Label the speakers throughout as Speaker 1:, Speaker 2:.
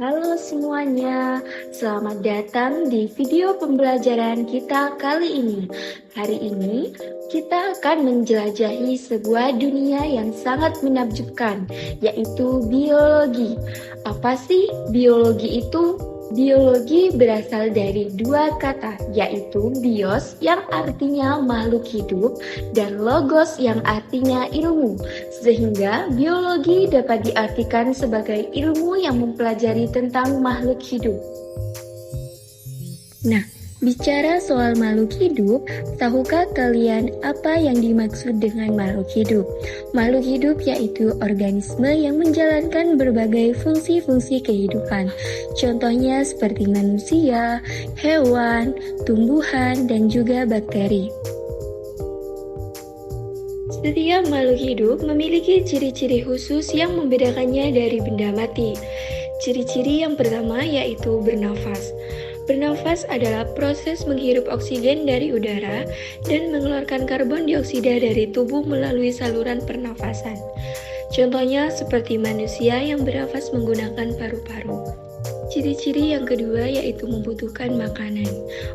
Speaker 1: Halo semuanya, selamat datang di video pembelajaran kita kali ini. Hari ini kita akan menjelajahi sebuah dunia yang sangat menakjubkan, yaitu biologi. Apa sih biologi itu? Biologi berasal dari dua kata, yaitu bios yang artinya makhluk hidup dan logos yang artinya ilmu. Sehingga biologi dapat diartikan sebagai ilmu yang mempelajari tentang makhluk hidup. Nah, bicara soal makhluk hidup, tahukah kalian apa yang dimaksud dengan makhluk hidup? Makhluk hidup yaitu organisme yang menjalankan berbagai fungsi-fungsi kehidupan. Contohnya seperti manusia, hewan, tumbuhan, dan juga bakteri. Setiap makhluk hidup memiliki ciri-ciri khusus yang membedakannya dari benda mati. Ciri-ciri yang pertama yaitu bernafas. Bernafas adalah proses menghirup oksigen dari udara dan mengeluarkan karbon dioksida dari tubuh melalui saluran pernafasan. Contohnya seperti manusia yang bernafas menggunakan paru-paru. Ciri-ciri yang kedua yaitu membutuhkan makanan.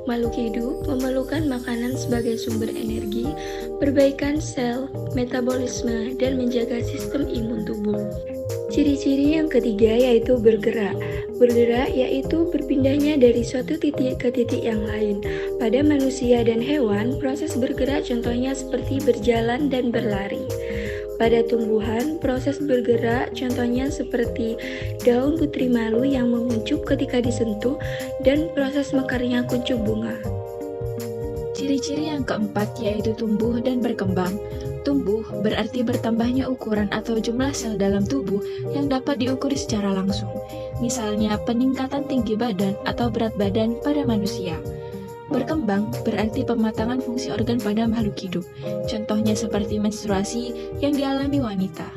Speaker 1: Makhluk hidup memerlukan makanan sebagai sumber energi, perbaikan sel, metabolisme, dan menjaga sistem imun tubuh. Ciri-ciri yang ketiga yaitu bergerak. Bergerak yaitu berpindahnya dari suatu titik ke titik yang lain. Pada manusia dan hewan, proses bergerak contohnya seperti berjalan dan berlari. Pada tumbuhan, proses bergerak contohnya seperti daun putri malu yang menguncup ketika disentuh dan proses mekarnya kuncup bunga.
Speaker 2: Ciri-ciri yang keempat yaitu tumbuh dan berkembang. Tumbuh berarti bertambahnya ukuran atau jumlah sel dalam tubuh yang dapat diukur secara langsung. Misalnya peningkatan tinggi badan atau berat badan pada manusia. Berkembang berarti pematangan fungsi organ pada makhluk hidup. Contohnya seperti menstruasi yang dialami wanita.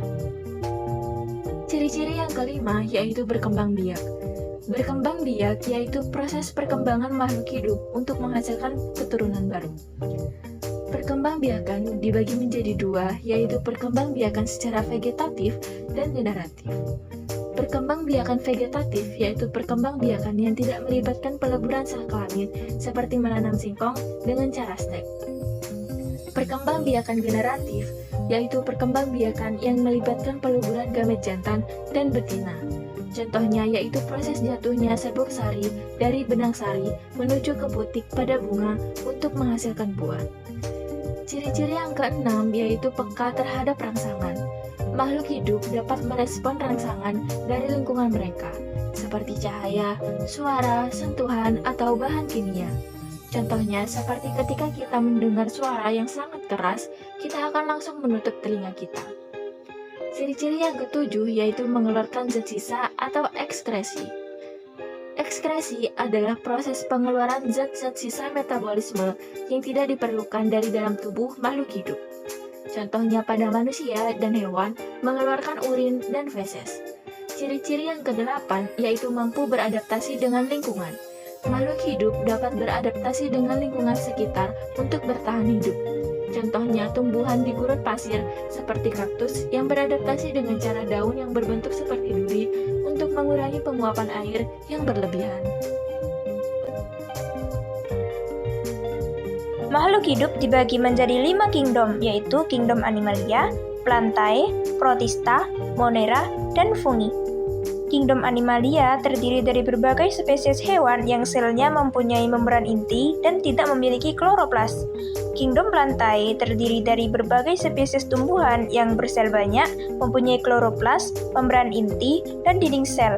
Speaker 2: Ciri-ciri yang kelima yaitu berkembang biak. Berkembang biak yaitu proses perkembangan makhluk hidup untuk menghasilkan keturunan baru. Perkembangbiakan dibagi menjadi dua, yaitu perkembangbiakan secara vegetatif dan generatif. Perkembangbiakan vegetatif yaitu perkembangbiakan yang tidak melibatkan peleburan sel kelamin seperti menanam singkong dengan cara stek. Perkembangbiakan generatif yaitu perkembangbiakan yang melibatkan peleburan gamet jantan dan betina. Contohnya yaitu proses jatuhnya serbuk sari dari benang sari menuju ke putik pada bunga untuk menghasilkan buah. Ciri-ciri yang keenam yaitu peka terhadap rangsangan. Makhluk hidup dapat merespon rangsangan dari lingkungan mereka, seperti cahaya, suara, sentuhan, atau bahan kimia. Contohnya seperti ketika kita mendengar suara yang sangat keras, kita akan langsung menutup telinga kita. Ciri-ciri yang ketujuh yaitu mengeluarkan zat sisa atau ekskresi. Ekskresi adalah proses pengeluaran zat-zat sisa metabolisme yang tidak diperlukan dari dalam tubuh makhluk hidup. Contohnya pada manusia dan hewan mengeluarkan urin dan feses. Ciri-ciri yang kedelapan yaitu mampu beradaptasi dengan lingkungan. Makhluk hidup dapat beradaptasi dengan lingkungan sekitar untuk bertahan hidup. Contohnya tumbuhan di gurun pasir seperti kaktus yang beradaptasi dengan cara daun yang berbentuk seperti duri untuk mengurangi penguapan air yang berlebihan.
Speaker 3: Makhluk hidup dibagi menjadi 5 kingdom, yaitu kingdom Animalia, Plantae, Protista, Monera, dan Fungi. Kingdom Animalia terdiri dari berbagai spesies hewan yang selnya mempunyai membran inti dan tidak memiliki kloroplas. Kingdom Plantae terdiri dari berbagai spesies tumbuhan yang bersel banyak, mempunyai kloroplas, membran inti, dan dinding sel.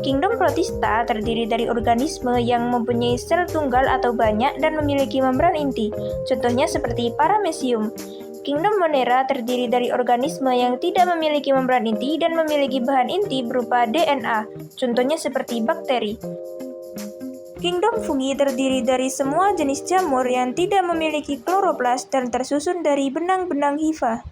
Speaker 3: Kingdom Protista terdiri dari organisme yang mempunyai sel tunggal atau banyak dan memiliki membran inti, contohnya seperti Paramecium. Kingdom Monera terdiri dari organisme yang tidak memiliki membran inti dan memiliki bahan inti berupa DNA, contohnya seperti bakteri. Kingdom Fungi terdiri dari semua jenis jamur yang tidak memiliki kloroplas dan tersusun dari benang-benang hifa.